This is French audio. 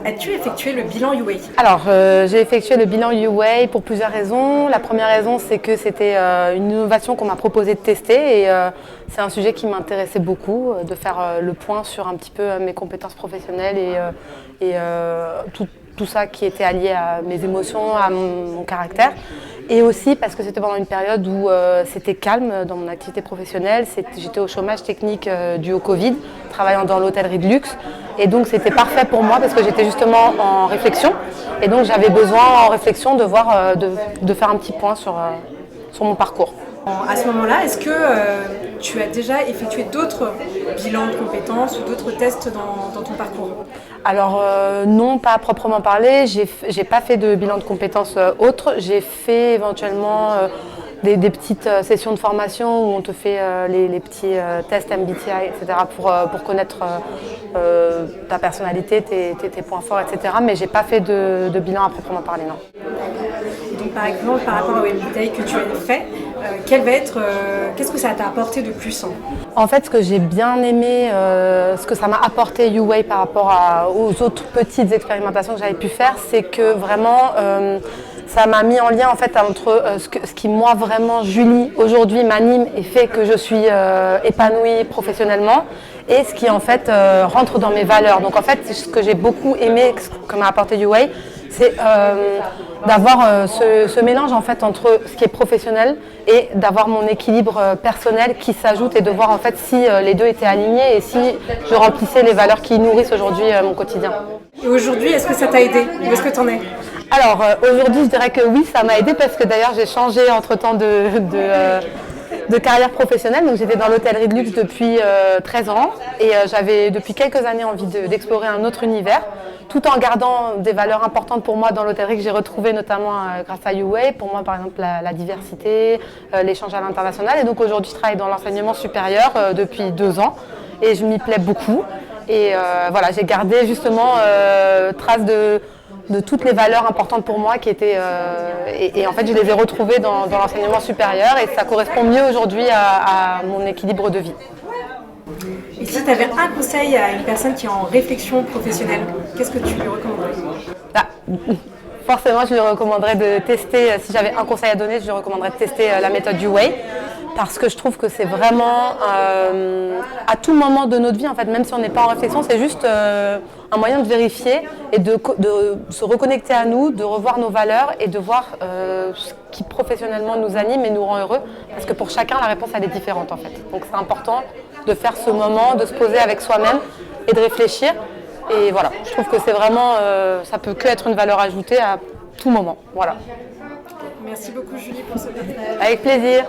As-tu effectué le bilan UA? Alors, j'ai effectué le bilan UA pour plusieurs raisons. La première raison, c'est que c'était une innovation qu'on m'a proposé de tester et c'est un sujet qui m'intéressait beaucoup, de faire le point sur un petit peu mes compétences professionnelles et tout ça qui était allié à mes émotions, à mon caractère. Et aussi parce que c'était pendant une période où c'était calme dans mon activité professionnelle. J'étais au chômage technique dû au Covid, travaillant dans l'hôtellerie de luxe. Et donc c'était parfait pour moi parce que j'étais justement en réflexion. Et donc j'avais besoin en réflexion de voir, de faire un petit point sur mon parcours. À ce moment-là, est-ce que tu as déjà effectué d'autres bilans de compétences ou d'autres tests dans ton parcours? Alors non, pas à proprement parler. J'ai pas fait de bilan de compétences autres. J'ai fait éventuellement des petites sessions de formation où on te fait les petits tests MBTI, etc. pour connaître ta personnalité, tes points forts, etc. Mais j'ai pas fait de bilan à proprement parler, non. Donc par exemple, par rapport au MBTI que tu as fait, qu'est-ce que ça t'a apporté de plus? En fait, ce que j'ai bien aimé, ce que ça m'a apporté UA par rapport aux autres petites expérimentations que j'avais pu faire, c'est que vraiment ça m'a mis en lien en fait entre ce qui moi vraiment Julie aujourd'hui m'anime et fait que je suis épanouie professionnellement et ce qui en fait rentre dans mes valeurs. Donc en fait, ce que j'ai beaucoup aimé, ce que m'a apporté UA, c'est d'avoir ce mélange en fait entre ce qui est professionnel et d'avoir mon équilibre personnel qui s'ajoute et de voir en fait si les deux étaient alignés et si je remplissais les valeurs qui nourrissent aujourd'hui mon quotidien. Et aujourd'hui, est-ce que ça t'a aidé? Où est-ce que tu en es? Alors aujourd'hui, je dirais que oui, ça m'a aidé parce que d'ailleurs j'ai changé entre-temps de carrière professionnelle. Donc j'étais dans l'hôtellerie de luxe depuis 13 ans et j'avais depuis quelques années envie d'explorer un autre univers, tout en gardant des valeurs importantes pour moi dans l'hôtellerie que j'ai retrouvées notamment grâce à UA. Pour moi, par exemple, la diversité, l'échange à l'international. Et donc aujourd'hui, je travaille dans l'enseignement supérieur depuis 2 ans et je m'y plais beaucoup. Et voilà, j'ai gardé justement trace de toutes les valeurs importantes pour moi qui étaient et en fait je les ai retrouvées dans l'enseignement supérieur et ça correspond mieux aujourd'hui à mon équilibre de vie. Et si tu avais un conseil à une personne qui est en réflexion professionnelle, qu'est-ce que tu lui recommanderais? Forcément, je lui recommanderais de tester, si j'avais un conseil à donner, je lui recommanderais de tester la méthode UA parce que je trouve que c'est vraiment à tout moment de notre vie, en fait, même si on n'est pas en réflexion, c'est juste un moyen de vérifier et de se reconnecter à nous, de revoir nos valeurs et de voir ce qui professionnellement nous anime et nous rend heureux parce que pour chacun, la réponse elle est différente en fait. Donc c'est important de faire ce moment, de se poser avec soi-même et de réfléchir. Et voilà, je trouve que c'est vraiment, ça peut que être une valeur ajoutée à tout moment. Voilà. Merci beaucoup Julie pour ce partage. Avec plaisir.